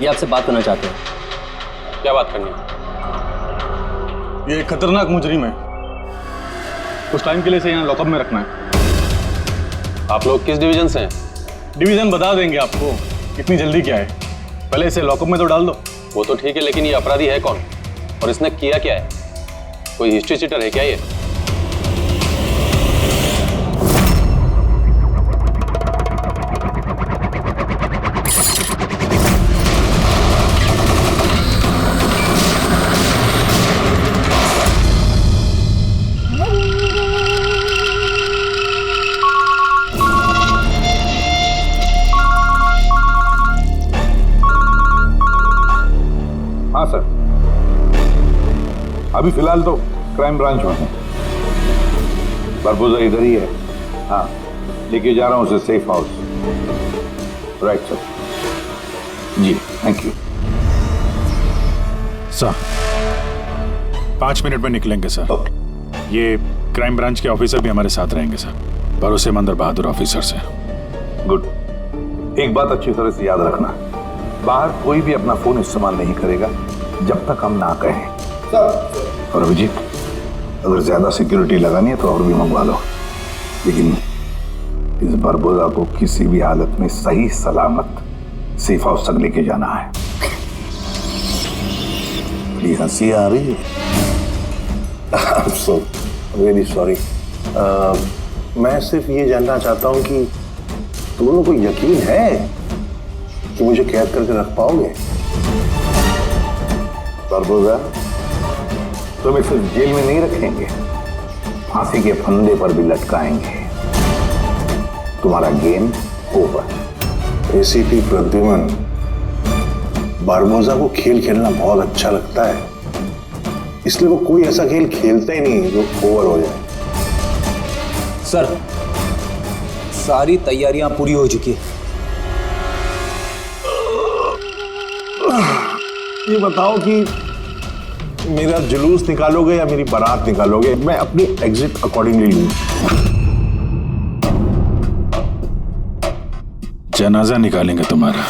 ये आपसे बात करना चाहते हैं। क्या बात करनी है? ये एक खतरनाक मुजरिम है, कुछ टाइम के लिए इसे यहाँ लॉकअप में रखना है। आप लोग किस डिवीजन से हैं? डिवीजन बता देंगे आपको, इतनी जल्दी क्या है, पहले इसे लॉकअप में तो डाल दो। वो तो ठीक है, लेकिन ये अपराधी है कौन और इसने किया क्या है? कोई हिस्ट्री चीटर है क्या ये? हाँ सर, अभी फिलहाल तो क्राइम ब्रांच में हूँ। बारबोजा इधर ही है। हाँ, लेके जा रहा हूँ उसे सेफ हाउस। Right sir. जी थैंक यू सर। 5 मिनट में निकलेंगे सर। ये क्राइम ब्रांच के ऑफिसर भी हमारे साथ रहेंगे सर, भरोसेमंद और बहादुर ऑफिसर से। गुड। एक बात अच्छी तरह से याद रखना, बाहर कोई भी अपना फोन इस्तेमाल नहीं करेगा जब तक हम ना कहें। और अभिजीत, अगर ज्यादा सिक्योरिटी लगानी है तो और भी मंगवा लो, लेकिन इस बरबोजा को किसी भी हालत में सही सलामत सेफ हाउस तक लेके जाना है। बड़ी हंसी आ रही है। I'm so really sorry. मैं सिर्फ ये जानना चाहता हूँ कि तुम लोगों को यकीन है कि मुझे कैद करके रख पाओगे? बरबोजा, तुम्हें सिर्फ जेल में नहीं रखेंगे, फांसी के फंदे पर भी लटकाएंगे। तुम्हारा game over. ACP Pradyuman, Barbosa को खेल खेलना बहुत अच्छा लगता है, इसलिए वो कोई ऐसा खेल खेलता ही नहीं जो ओवर हो जाए। सर, सारी तैयारियां पूरी हो चुकी है। ये बताओ कि मेरा जुलूस निकालोगे या मेरी बारात निकालोगे? मैं अपनी एग्जिट अकॉर्डिंगली लूं। जनाजा निकालेंगे तुम्हारा।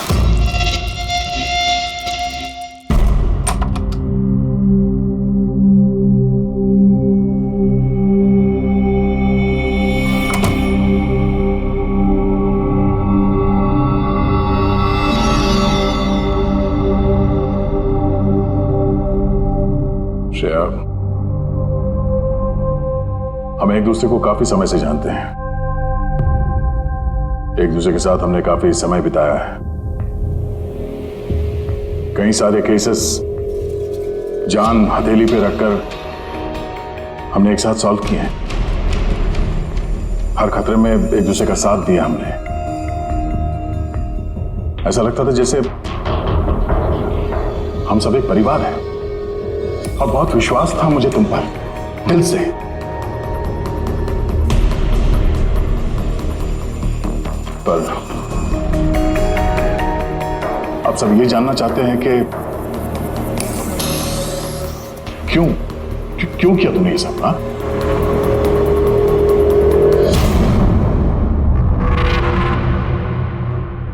हम एक दूसरे को काफी समय से जानते हैं, एक दूसरे के साथ हमने काफी समय बिताया है। कई सारे केसेस जान हथेली पे रखकर हमने एक साथ सॉल्व किए हैं। हर खतरे में एक दूसरे का साथ दिया हमने। ऐसा लगता था जैसे हम सब एक परिवार हैं, और बहुत विश्वास था मुझे तुम पर, दिल से। पर अब सब ये जानना चाहते हैं कि क्यों किया तुमने ये सब? हाँ,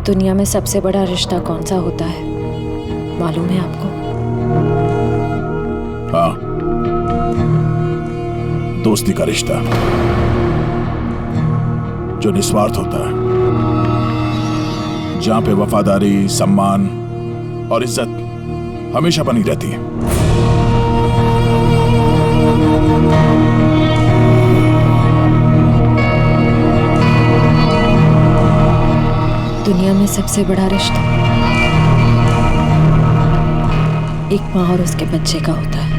दुनिया में सबसे बड़ा रिश्ता कौन सा होता है मालूम है आपको? हाँ, दोस्ती का रिश्ता जो निस्वार्थ होता है, जहां पे वफादारी, सम्मान और इज्जत हमेशा बनी रहती है। दुनिया में सबसे बड़ा रिश्ता एक माँ और उसके बच्चे का होता है।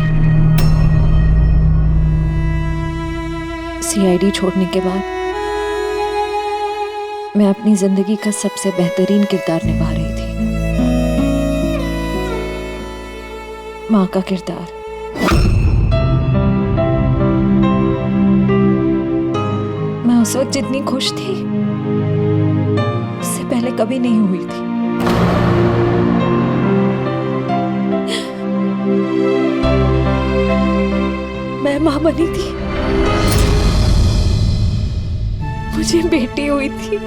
सीआईडी छोड़ने के बाद मैं अपनी जिंदगी का सबसे बेहतरीन किरदार निभा रही थी, माँ का किरदार। मैं उस वक्त जितनी खुश थी उससे पहले कभी नहीं हुई थी। मैं माँ बनी थी, मुझे बेटी हुई थी,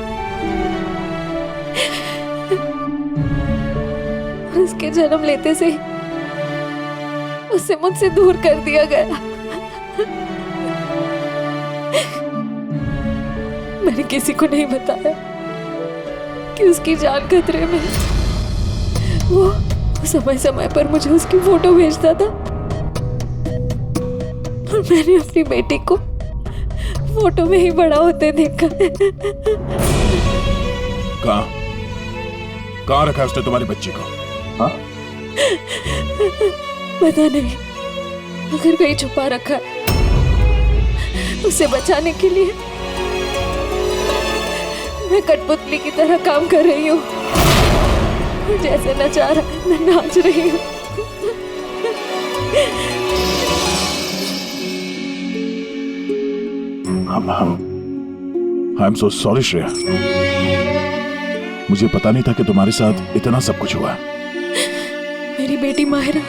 उसके जन्म लेते से उसे मुझसे दूर कर दिया गया। मैंने किसी को नहीं बताया कि उसकी जान खतरे में है। वो समय समय पर मुझे उसकी फोटो भेजता था और मैंने अपनी बेटी को फोटो में ही बड़ा होते देखा। कहाँ रखा है उसने तुम्हारी बच्ची को? हाँ? पता नहीं, अगर कहीं छुपा रखा है। उसे बचाने के लिए मैं कठपुतली की तरह काम कर रही हूँ। जैसे नचा रहा है मैं नाच रही हूँ। I am so sorry Shreya, मुझे पता नहीं था कि तुम्हारे साथ इतना सब कुछ हुआ। मेरी बेटी माहिरा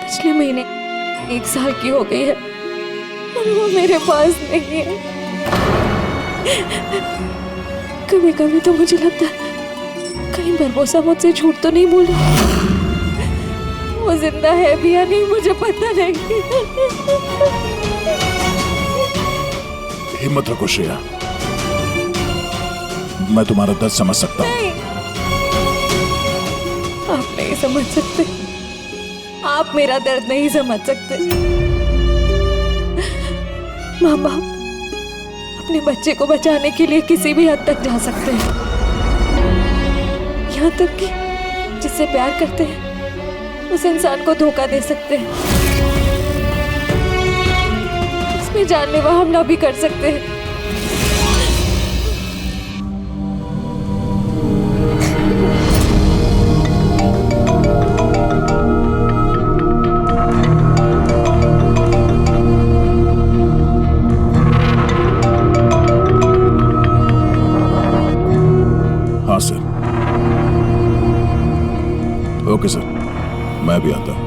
पिछले महीने 1 साल की हो गई है और वो मेरे पास नहीं है। कभी कभी तो मुझे लगता है कहीं बरबोसा मुझसे झूठ तो नहीं बोला। वो जिंदा है भी या नहीं मुझे पता नहीं। हिम्मत रखो श्रेया, मैं तुम्हारा दर्द समझ सकता हूँ। नहीं, आप नहीं समझ सकते। आप मेरा दर्द नहीं समझ सकते। माँ बाप अपने बच्चे को बचाने के लिए किसी भी हद तक जा सकते हैं, यहाँ तक कि जिससे प्यार करते हैं उस इंसान को धोखा दे सकते हैं। इसमें जानलेवा हमला भी कर सकते हैं। हाँ सर। ओके सर, मैं भी आता हूँ।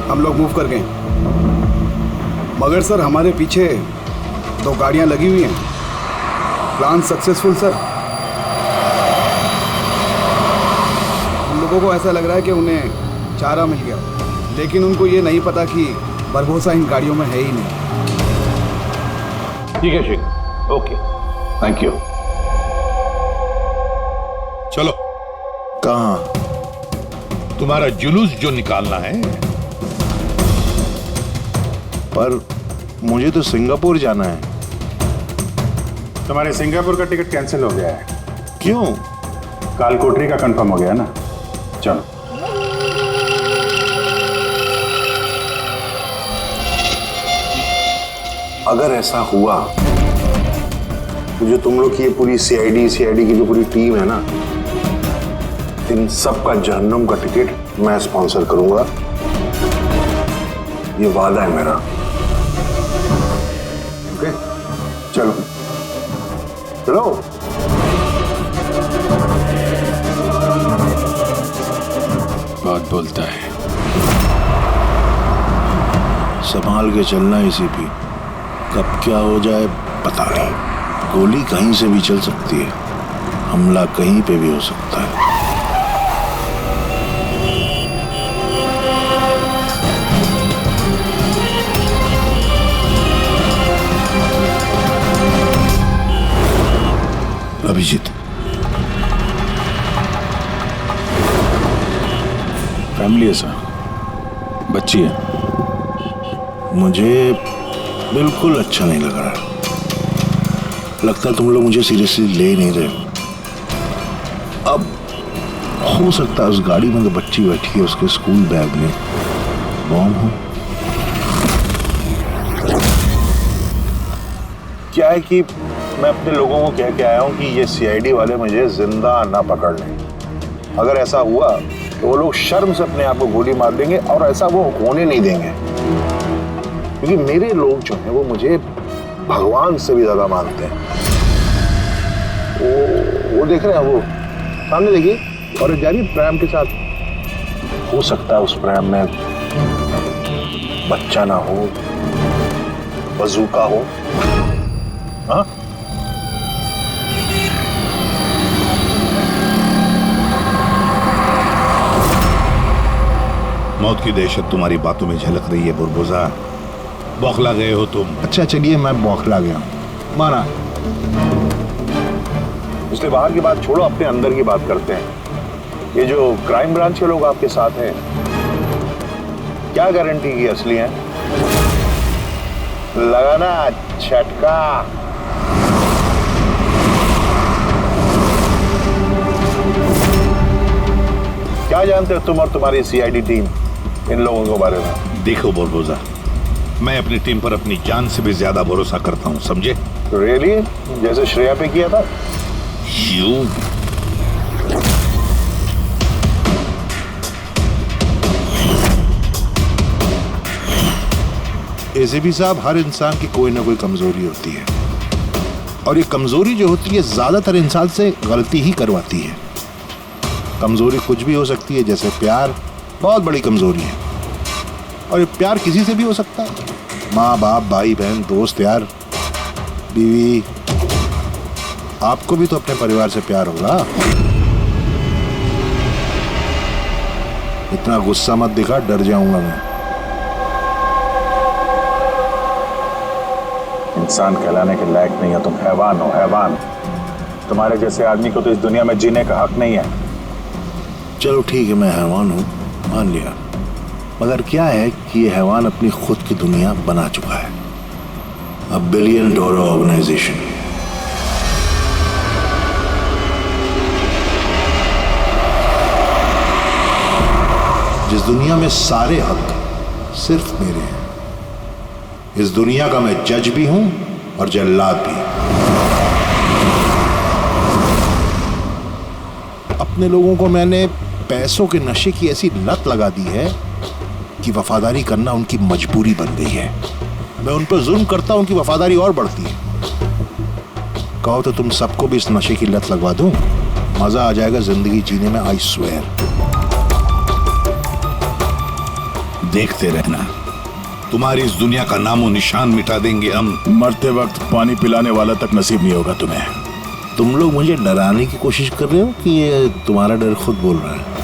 हम लोग मूव कर गए, मगर सर हमारे पीछे 2 गाड़ियां लगी हुई हैं। Plan successful sir. हम लोगों को ऐसा लग रहा है कि उन्हें चारा मिल गया, लेकिन उनको ये नहीं पता कि बरबोसा इन गाड़ियों में है ही नहीं। ठीक है शेखर, ओके, थैंक यू। चलो। कहाँ? तुम्हारा जुलूस जो निकालना है। पर मुझे तो सिंगापुर जाना है। तुम्हारे सिंगापुर का टिकट कैंसिल हो गया है। क्यों? कालकोटरी का कंफर्म हो गया ना। चलो। अगर ऐसा हुआ तो जो तुम लोग की ये पूरी सीआईडी की जो पूरी टीम है ना, इन सब का जहन्नुम का टिकट मैं स्पॉन्सर करूंगा। ये वादा है मेरा। ओके, चलो चलो। बहुत बोलता है। संभाल के चलना इसी भी, कब क्या हो जाए पता नहीं। गोली कहीं से भी चल सकती है, हमला कहीं पे भी हो सकता है। मामूली है सर, बच्ची है। मुझे बिल्कुल अच्छा नहीं लग रहा। लगता है तुम लोग मुझे सीरियसली ले नहीं रहे। अब हो सकता है उस गाड़ी में जो बच्ची बैठी है उसके स्कूल बैग में बॉम्ब हो। क्या है कि मैं अपने लोगों को कह के आया हूं कि ये सीआईडी वाले मुझे जिंदा ना पकड़ लें। अगर ऐसा हुआ तो वो लोग शर्म से अपने आप को गोली मार देंगे और ऐसा वो होने नहीं देंगे, क्योंकि मेरे लोग जो हैं वो मुझे भगवान से भी ज्यादा मानते हैं। वो देख रहे हैं, वो सामने देखिए, और जा रही प्रेम के साथ। हो सकता है उस प्रेम में बच्चा ना हो, बजूका हो। हाँ, मौत की दहशत तुम्हारी बातों में झलक रही है बुरबुजा। बौखला गए हो तुम। अच्छा चलिए, मैं बौखला गया, माना। इसलिए बाहर की बात छोड़ो, अपने अंदर की बात करते हैं। ये जो क्राइम ब्रांच के लोग आपके साथ हैं, क्या गारंटी की असली हैं? लगाना झटका। क्या जानते हो तुम और तुम्हारी सीआईडी टीम इन लोगों के बारे में? देखो बुरबुजा, मैं अपनी टीम पर अपनी जान से भी ज्यादा भरोसा करता हूं, समझे? रियली? जैसे श्रेया पे किया था? यू एसीपी साहब, हर इंसान की कोई ना कोई कमजोरी होती है, और ये कमजोरी जो होती है ज्यादातर इंसान से गलती ही करवाती है। कमजोरी कुछ भी हो सकती है, जैसे प्यार बहुत बड़ी कमजोरी है, और ये प्यार किसी से भी हो सकता है, माँ बाप, भाई बहन, दोस्त, यार, बीवी। आपको भी तो अपने परिवार से प्यार होगा। इतना गुस्सा मत दिखा, डर जाऊंगा मैं। इंसान कहलाने के लायक नहीं है तुम, हैवान हो, हैवान। तुम्हारे जैसे आदमी को तो इस दुनिया में जीने का हक नहीं है। चलो ठीक है, मैं हैवान हूं, मान लिया। मगर क्या है कि ये हैवान अपनी खुद की दुनिया बना चुका है, $1 बिलियन ऑर्गेनाइजेशन। जिस दुनिया में सारे हक सिर्फ मेरे हैं। इस दुनिया का मैं जज भी हूं और जल्लाद भी। अपने लोगों को मैंने पैसों के नशे की ऐसी लत लगा दी है कि वफादारी करना उनकी मजबूरी बन गई है। मैं उन पर जुल्म करता हूं, उनकी वफादारी और बढ़ती है। कहो तो तुम सबको भी इस नशे की लत लगवा दूं, मजा आ जाएगा जिंदगी जीने में, आई स्वेयर। देखते रहना, तुम्हारी इस दुनिया का नामो निशान मिटा देंगे हम। मरते वक्त पानी पिलाने वाला तक नसीब नहीं होगा तुम्हें। तुम लोग मुझे डराने की कोशिश कर रहे हो कि ये तुम्हारा डर खुद बोल रहा है?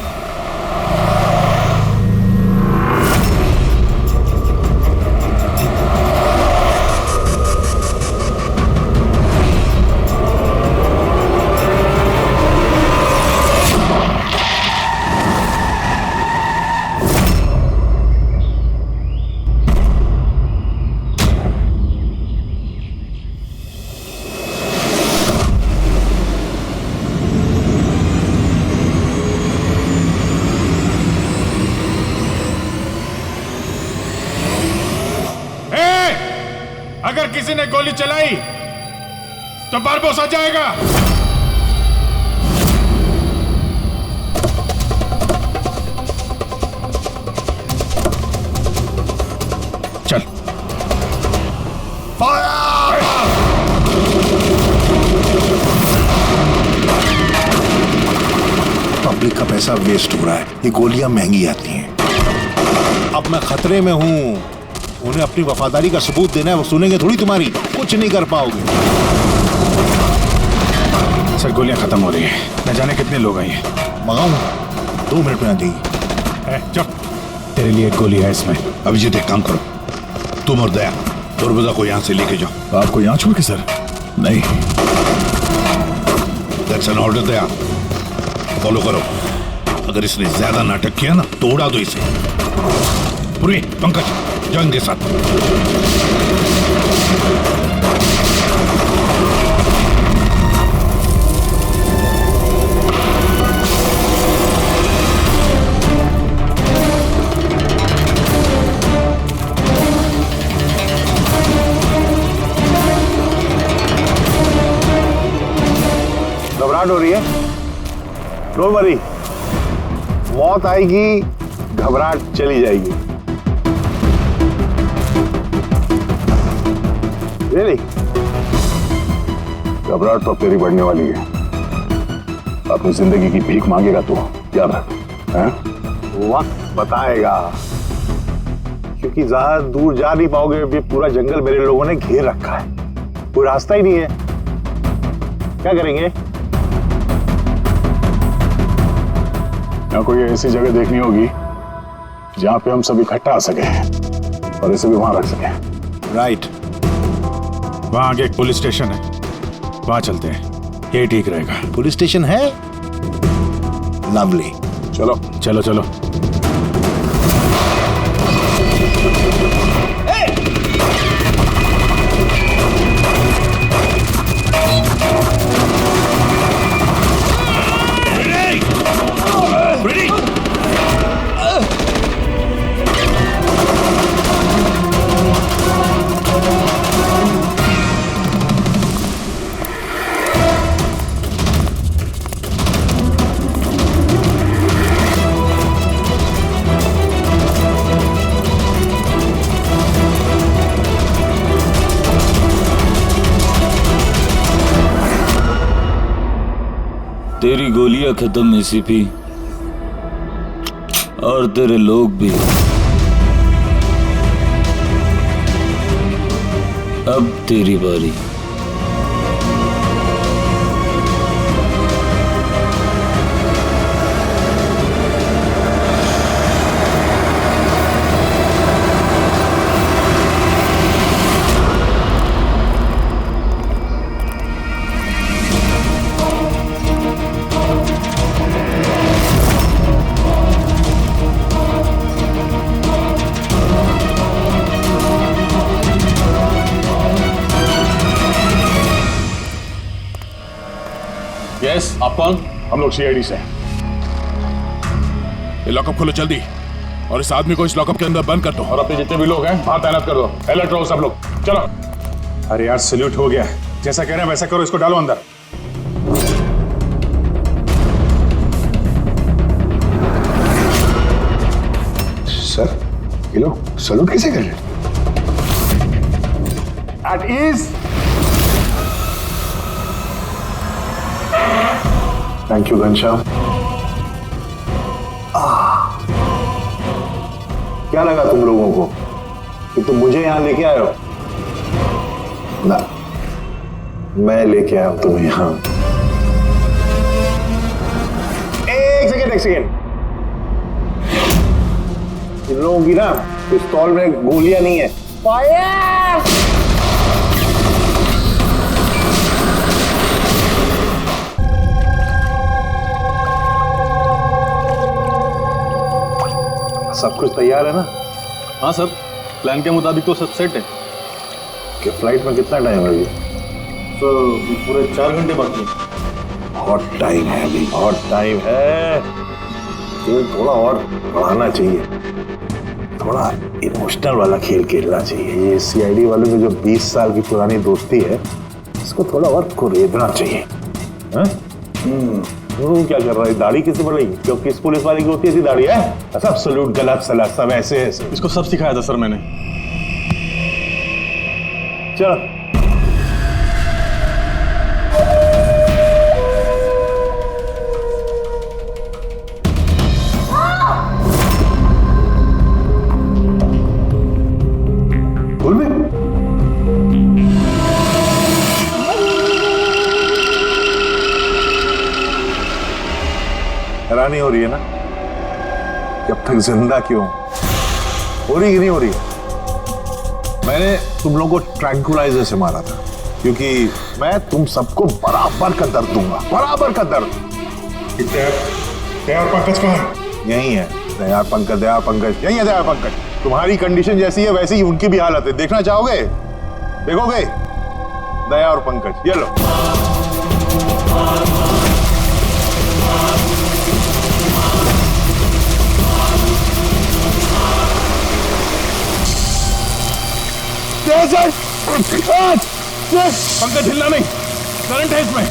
अगर किसी ने गोली चलाई तो बारबोसा जाएगा। चल। पब्लिक का पैसा वेस्ट हो रहा है, ये गोलियां महंगी आती हैं। अब मैं खतरे में हूं। उन्हें अपनी वफादारी का सबूत देना है, वो सुनेंगे थोड़ी तुम्हारी, कुछ नहीं कर पाओगे। सर गोलियां खत्म हो रही हैं, न जाने कितने लोग आए हैं। मंगाऊं? 2 मिनट में आ जाएगी। चुप, तेरे लिए एक गोली है इसमें। अभिजीत एक काम करो, तुम और दया बुरबुजा को यहाँ से लेके जाओ। आपको यहाँ छोड़ के सर? नहीं, that's an order. Daya follow करो। अगर इसने ज्यादा नाटक किया ना तो उड़ा दो इसे। पूर्वी, पंकज जाओ इनके साथ। घबराहट हो रही है? डोंट वरी, मौत आएगी, घबराहट चली जाएगी। रियली? घबराहट तो तेरी बढ़ने वाली है। अपनी जिंदगी की भीख मांगेगा तू, याद रख। हैं? वक्त बताएगा, क्योंकि ज्यादा दूर जा नहीं पाओगे। ये पूरा जंगल मेरे लोगों ने घेर रखा है, कोई रास्ता ही नहीं है। क्या करेंगे? यहाँ कोई ऐसी जगह देखनी होगी जहां पे हम सब इकट्ठा आ सके और इसे भी वहां रख सके। राइट, वहां आगे एक पुलिस स्टेशन है, वहां चलते हैं, ये ठीक रहेगा। पुलिस स्टेशन है? लवली, चलो चलो चलो। तेरी गोलियां खत्म एसीपी, और तेरे लोग भी। अब तेरी बारी। यस, आप कौन? हम लोग सीआईडी से हैं। ये लॉकअप खोलो जल्दी, और इस आदमी को इस लॉकअप के अंदर बंद कर दो। और अपने जितने भी लोग हैं बाहर तैनात कर दो। अलर्ट रहो सब लोग, चलो। अरे यार, सैल्यूट हो गया, जैसा कह रहे हैं वैसा करो, इसको डालो अंदर। सर, ये लोग सैल्यूट कैसे कर रहे हैं? At ease. Thank you Ghanshyam. क्या लगा तुम लोगों को कि तुम मुझे यहां लेके आए हो? ना, मैं लेके आया हूं तुम्हें यहां। एक सेकेंड। इन लोगों की ना पिस्तौल में गोलियां नहीं है। फायर! सब कुछ तैयार है ना? हाँ सर, प्लान के मुताबिक तो सब सेट है। कि फ्लाइट में कितना टाइम है? तो पूरे 4 घंटे बाकी हैं। बहुत टाइम है अभी, बहुत टाइम है। ये थोड़ा और बढ़ाना चाहिए, थोड़ा इमोशनल वाला खेल खेलना चाहिए। ये सीआईडी वालों में जो 20 साल की पुरानी दोस्ती है, इसको थोड़ा और कुरेदना चाहिए। क्या कर रहा है? दाढ़ी किसे बढ़ेगी? क्यों किस पुलिस वाले की होती है दाढ़ी? है सब सलूट, गलत सलाह, सब ऐसे ऐसे। इसको सब सिखाया था सर मैंने। चलो बोल भी। हैरानी हो रही है ना कि अब तक जिंदा क्यों? हो रही कि नहीं हो रही? मैंने तुम लोगों को ट्रैंकुलाइजर से मारा था, क्योंकि मैं तुम सबको बराबर का दर्द दूंगा, बराबर का दर्द। दया पंकज कहाँ है? यही है दया पंकज, यही है दया पंकज। तुम्हारी कंडीशन जैसी है वैसी ही उनकी भी हालत है। देखना चाहोगे? देखोगे? दया और पंकज, ये लो। पंकज हिलना नहीं, करंट है इसमें।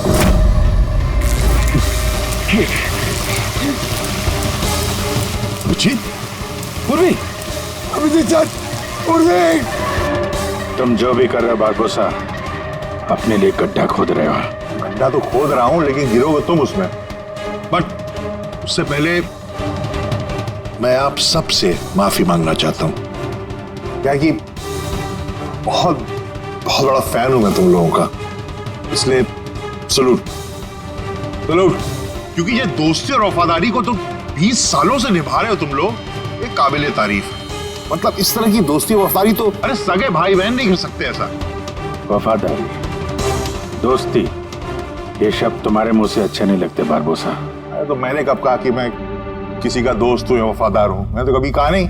अभिजीत, पूर्वी, अभिजीत सर, पूर्वी। तुम जो भी कर रहे हो बारबोसा, अपने लिए गड्ढा खोद रहे हो। गड्ढा तो खोद रहा हूं, लेकिन गिरोगे तुम उसमें। बट उससे पहले मैं आप सबसे माफी मांगना चाहता हूं। क्या कि बहुत बहुत बड़ा फैन हूं मैं तुम लोगों का, इसलिए सलूट सलूट। क्योंकि ये दोस्ती और वफादारी को तो 20 सालों से निभा रहे हो तुम लोग, ये काबिले तारीफ है। मतलब इस तरह की दोस्ती और वफादारी तो अरे सगे भाई बहन नहीं कर सकते ऐसा। वफादारी, दोस्ती, ये शब्द तुम्हारे मुंह से अच्छे नहीं लगते बारबोसा। अरे तो मैंने कब कहा कि मैं किसी का दोस्त हूं या वफादार हूं? मैं तो कभी कहा नहीं।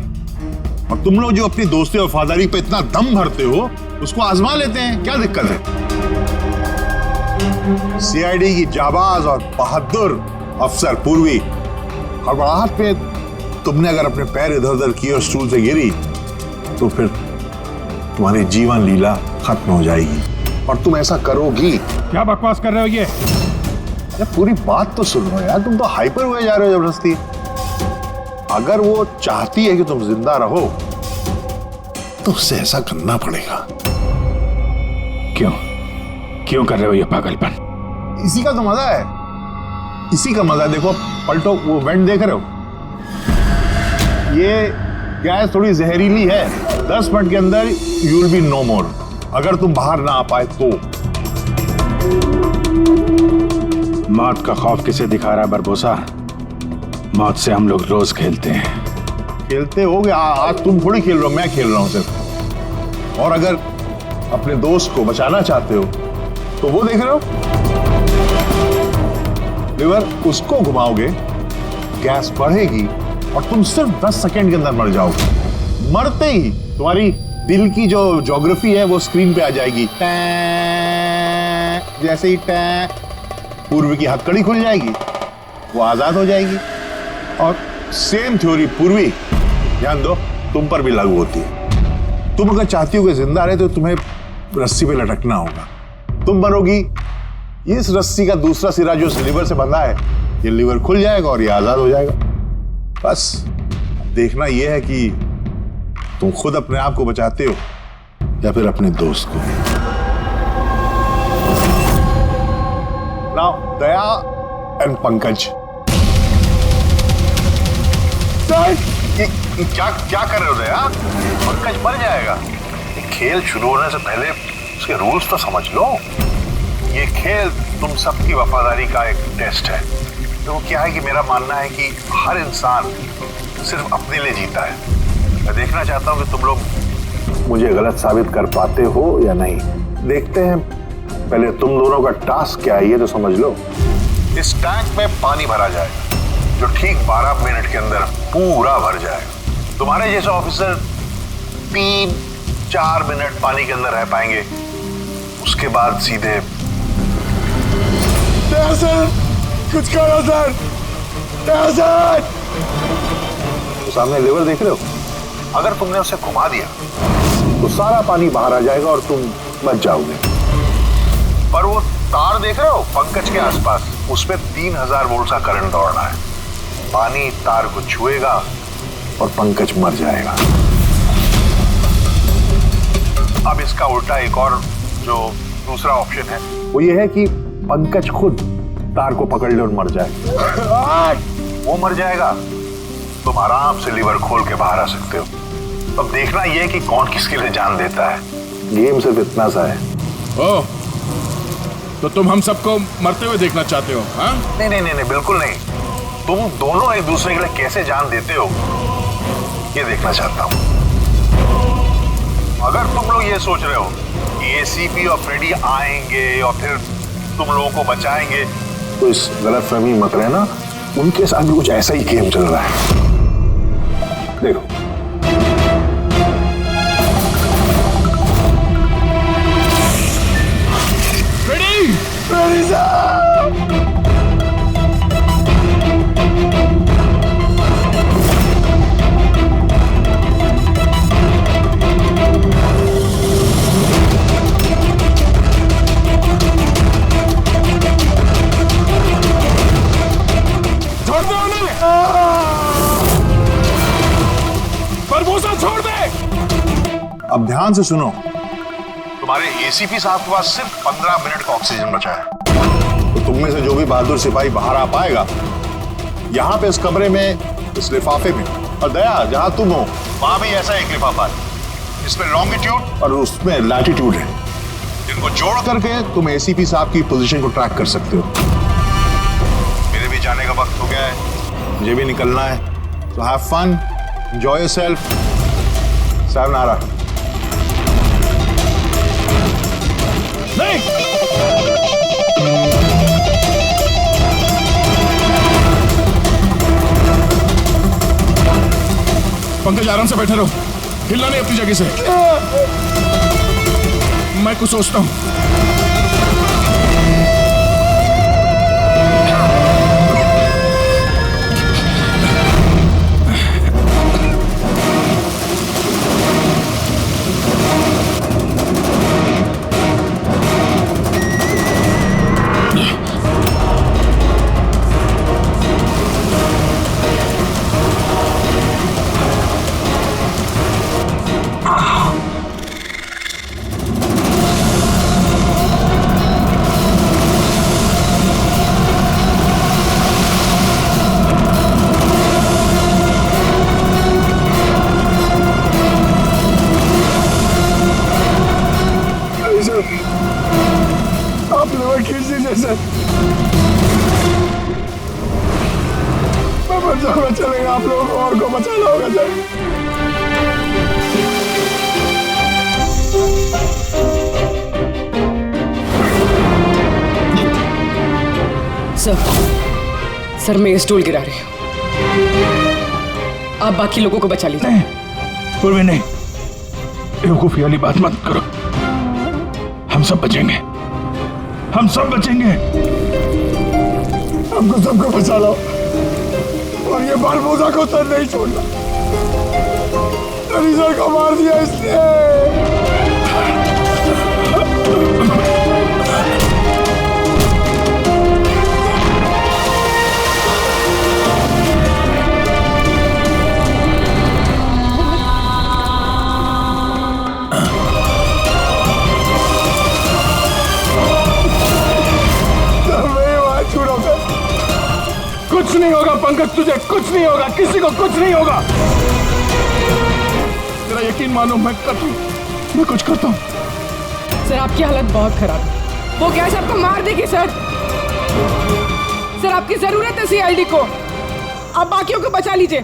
और तुम लोग जो अपनी दोस्ती और वफादारी पे इतना दम भरते हो, उसको आजमा लेते हैं, क्या दिक्कत है? सीआईडी की जाबाज और बहादुर अफसर पूर्वी, हड़बड़ाहट पे तुमने अगर अपने पैर इधर उधर किए और स्टूल से गिरी तो फिर तुम्हारी जीवन लीला खत्म हो जाएगी, और तुम ऐसा करोगी। क्या बकवास कर रहे हो ये? अरे पूरी बात तो सुनो यार, तुम तो हाइपर हुए जा रहे हो जबरदस्ती। अगर वो चाहती है कि तुम जिंदा रहो तो उससे ऐसा करना पड़ेगा। क्यों क्यों कर रहे हो ये पागलपन? इसी का तो मजा है, इसी का मजा है। देखो पलटो, वो वेंट देख रहे हो? ये गैस थोड़ी जहरीली है, 10 मिनट के अंदर यू विल बी नो मोर, अगर तुम बाहर ना आ पाए तो। मौत का खौफ किसे दिखा रहा है बरबोसा? मौत से हम लोग रोज खेलते हैं। खेलते हो गया, आज तुम थोड़ी खेल रहे हो, मैं खेल रहा हूं सिर्फ। और अगर अपने दोस्त को बचाना चाहते हो तो वो देख रहे हो, लिवर उसको घुमाओगे, गैस बढ़ेगी और तुम सिर्फ 10 सेकंड के अंदर मर जाओगे। मरते ही तुम्हारी दिल की जो ज्योग्राफी है वो स्क्रीन पे आ जाएगी। जैसे ही पूर्वी की हथकड़ी खुल जाएगी, वो आजाद हो जाएगी। और सेम थ्योरी पूर्वी, ध्यान दो, तुम पर भी लागू होती है। तुम अगर चाहती हो कि जिंदा रहे तो तुम्हें रस्सी पे लटकना होगा। तुम बनोगी इस रस्सी का दूसरा सिरा जो लिवर से बंधा है, ये लिवर खुल जाएगा और ये आजाद हो जाएगा। बस देखना यह है कि तुम खुद अपने आप को बचाते हो या फिर अपने दोस्त को। Now Daya and Pankaj. क्या क्या कर रहे हो दया? पंकज मर जाएगा। ये खेल शुरू होने से पहले उसके रूल्स तो समझ लो। ये खेल तुम सबकी वफादारी का एक टेस्ट है। तो क्या है कि मेरा मानना है कि हर इंसान सिर्फ अपने लिए जीता है। मैं देखना चाहता हूं कि तुम लोग मुझे गलत साबित कर पाते हो या नहीं। देखते हैं, पहले तुम दोनों का टास्क क्या है ये तो समझ लो। इस टैंक में पानी भरा जाएगा जो ठीक 12 मिनट के अंदर पूरा भर जाएगा। तुम्हारे जैसे ऑफिसर 3-4 मिनट पानी के अंदर रह पाएंगे, उसके बाद सीधे। सर, कुछ करो सर, सर। तो सामने लेवर देख रहे हो? अगर तुमने उसे घुमा दिया तो सारा पानी बाहर आ जाएगा और तुम बच जाओगे। पर वो तार देख रहे हो पंकज के आसपास, उसमें 3000 वोल्ट का करंट दौड़ रहा है। पानी तार को छुएगा और पंकज मर जाएगा। अब इसका उल्टा एक और जो दूसरा ऑप्शन है वो ये है कि पंकज खुद तार को पकड़ ले और मर जाए। वो मर जाएगा, तुम आराम से लीवर खोल के बाहर आ सकते हो। अब देखना यह है कि कौन किसके लिए जान देता है। गेम सिर्फ इतना सा है। ओह, तो तुम हम सबको मरते हुए देखना चाहते हो? हाँ? नहीं नहीं नहीं, बिल्कुल नहीं। तुम दोनों एक दूसरे के लिए कैसे जान देते हो ये देखना चाहता हूं। अगर तुम लोग ये सोच रहे हो कि एसीपी और फ्रेडी आएंगे और फिर तुम लोगों को बचाएंगे, तो इस गलतफहमी मत रहना उनके साथ भी कुछ ऐसा ही गेम चल रहा है। देखो रेडी साहब। छोड़ दे। अब ध्यान से सुनो, तुम्हारे एसीपी साहब के पास सिर्फ 15 मिनट का ऑक्सीजन बचा है। तो तुम में से जो भी बहादुर सिपाही बाहर आ पाएगा, यहाँ पे इस कमरे में, इस लिफाफे में, और दया जहां तुम हो वहां भी ऐसा एक लिफाफा है। इसमें लॉन्गिट्यूड और उसमें लैटिट्यूड है। इनको जोड़ करके तुम एसीपी साहब की पोजीशन को ट्रैक कर सकते हो। मेरे भी जाने का वक्त हो गया है, मुझे भी निकलना है। तो हैव फन, एंजॉय योरसेल्फ। सावनारा। नहीं, पंकज आराम से बैठे रहो, हिलना नहीं अपनी जगह से। मैं कुछ सोचता हूं। आप लोग खींच दीजिए सर। मैं मर जाऊंगा, चलेगा। आप लोगों को और को बचाना होगा सर। सर मैं ये स्टूल गिरा रही हूँ, आप बाकी लोगों को बचा लीजिए। नहीं पूर्वी, नहीं, बेवकूफी वाली बात मत करो। हम सब बचेंगे, हम सब बचेंगे। हमको सबको बचा लो और ये बारबोजा को तो नहीं छोड़ना। सर को मार दिया इसने। कुछ नहीं होगा पंकज, तुझे कुछ नहीं होगा, किसी को कुछ नहीं होगा। तेरा यकीन मानो, मैं कुछ करता हूँ। सर आपकी हालत बहुत खराब है, वो गैस आपको मार देगी सर। सर आपकी जरूरत है सीआईडी को, आप बाकियों को बचा लीजिए।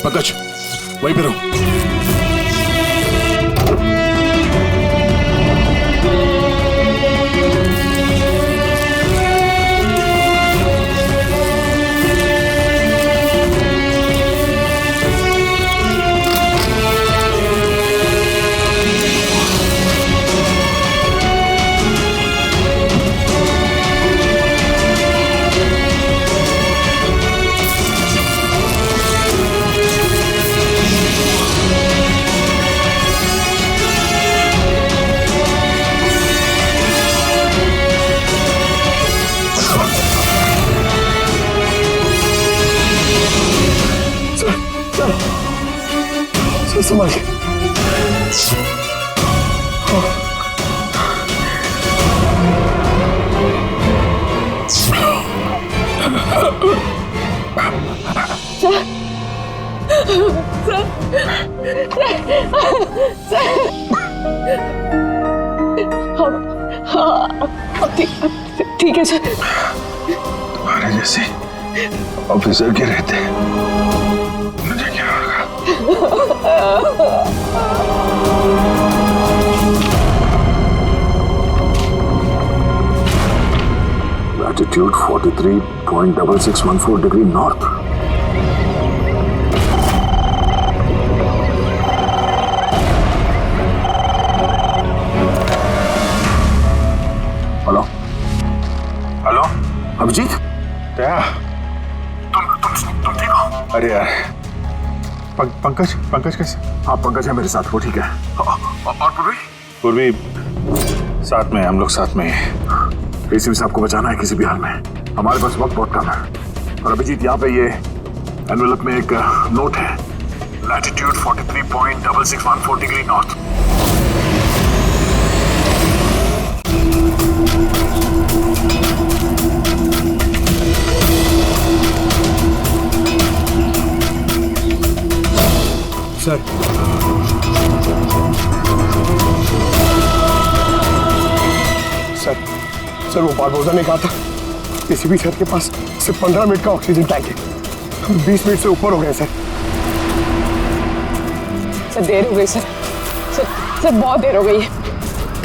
पंकज वहीं पे रहो। संभाल के। ठीक है सर। तुम्हारे जैसे ऑफिसर के रहते मुझे क्या होगा? Latitude 43.6614 degree north. Hello hello Abhijeet क्या तुम ठीक हो? अरे यार पंकज कैसे? हाँ पंकज है मेरे साथ, वो ठीक है। और पूर्वी साथ में, हम लोग साथ में हैं। एसीपी साहब को बचाना है किसी भी हाल में। हमारे पास वक्त बहुत कम है। और अभिजीत यहाँ पे ये एनवेलप में एक नोट है, latitude 43.6614 degree north. Sir sir वो बारबोसा ने कहा था एसीपी सर के पास सिर्फ 15 मिनट का ऑक्सीजन टैंक है। हम 20 मिनट से ऊपर हो गए सर। सर देर हो गई सर बहुत देर हो गई है।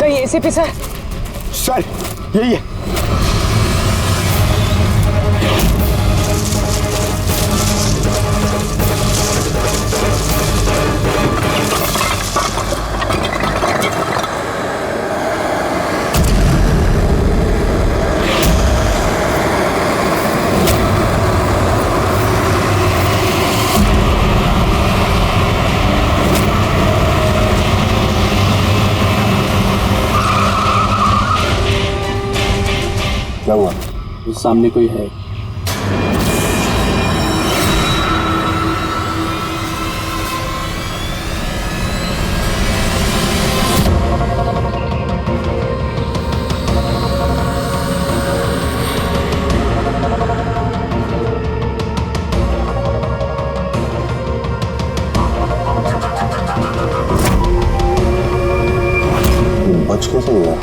कहीं एसीपी सर? सर यही है। क्या हुआ? सामने कोई है। बच कैसे गया?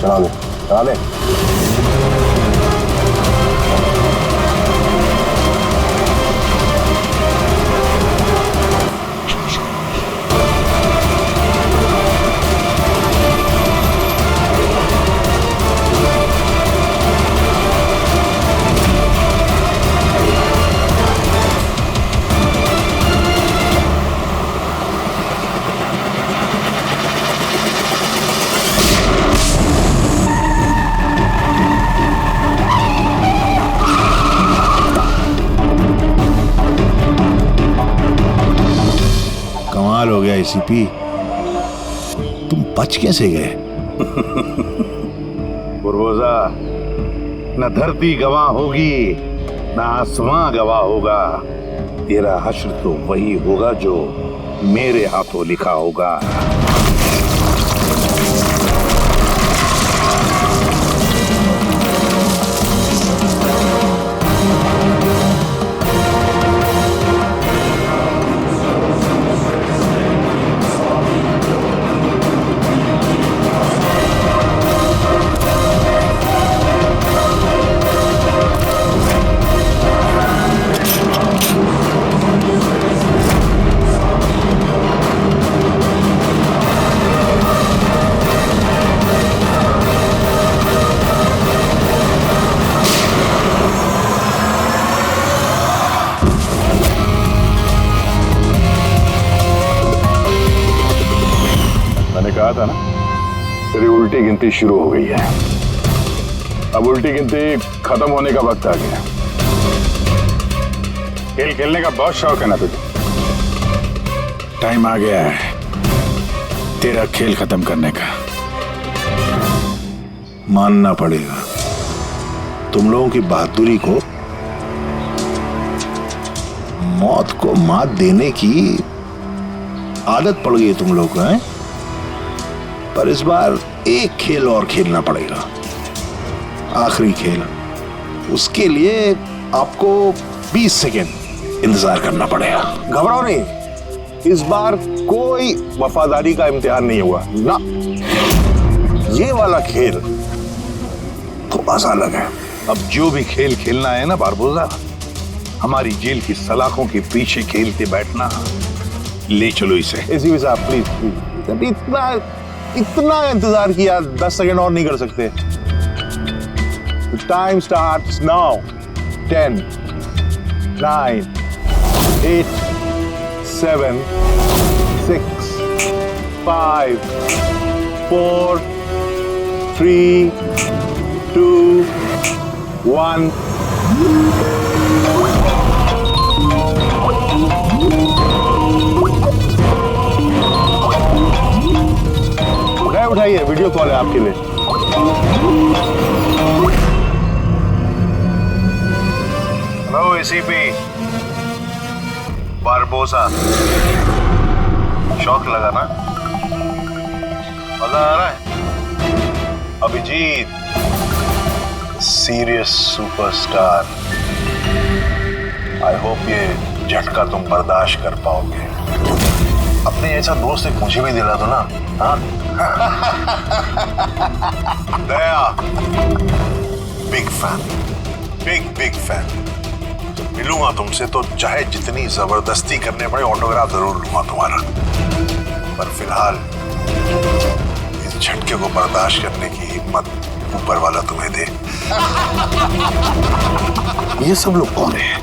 चला दे चला दे। कमाल हो गया एसीपी, तुम बच कैसे गए? बुरबोजा, न धरती गवाह होगी न आसमां गवाह होगा। तेरा हश्र तो वही होगा जो मेरे हाथों लिखा होगा। था ना, तेरी उल्टी गिनती शुरू हो गई है। अब उल्टी गिनती खत्म होने का वक्त आ गया। खेल खेलने का बहुत शौक है ना तुझे? टाइम आ गया है तेरा खेल खत्म करने का। मानना पड़ेगा, तुम लोगों की बहादुरी को, मौत को मात देने की आदत पड़ गई तुम लोग को, हैं? पर इस बार एक खेल और खेलना पड़ेगा, आखिरी खेल। उसके लिए आपको 20 सेकेंड इंतजार करना पड़ेगा। घबराओ नहीं, इस बार कोई वफादारी का इम्तिहान नहीं हुआ ना। ये वाला खेल थोड़ा सा अलग है। अब जो भी खेल खेलना है ना बारबोसा, हमारी जेल की सलाखों के पीछे खेलते बैठना। ले चलो इसे। एसीपी साहब प्लीज प्लीज, अभी इतना इंतजार किया, 10 सेकेंड और नहीं कर सकते। Time starts now. 10, 9, 8, 7, 6, 5, 4, 3, 2, 1। उठाइए, वीडियो कॉल है आपके लिए। हेलो एसीपी बारबोसा, शौक लगा ना? मजा आ रहा है? Abhijeet serious superstar, I hope ये झटका तुम बर्दाश्त कर पाओगे। अपने ऐसा दोस्त एक मुझे भी दिला दो ना। हाँ दया, बिग फैन, बिग फैन। मिलूंगा तुमसे तो चाहे जितनी जबरदस्ती करने पड़े, ऑटोग्राफ जरूर लूंगा तुम्हारा। पर फिलहाल इस झटके को बर्दाश्त करने की हिम्मत ऊपर वाला तुम्हें दे। ये सब लोग कौन है?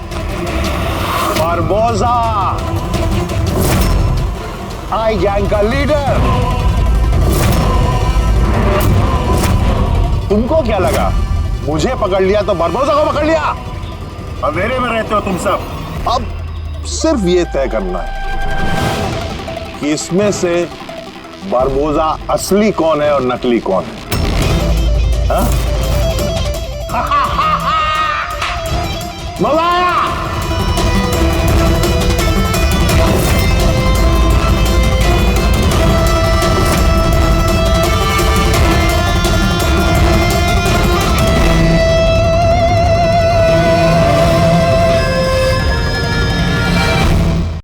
बारबोसा, आई गैंग का लीडर। तुमको क्या लगा मुझे पकड़ लिया तो बारबोसा को पकड़ लिया? अंधेरे में रहते हो तुम सब। अब सिर्फ ये तय करना है कि इसमें से बारबोसा असली कौन है और नकली कौन है। हाँ? मजा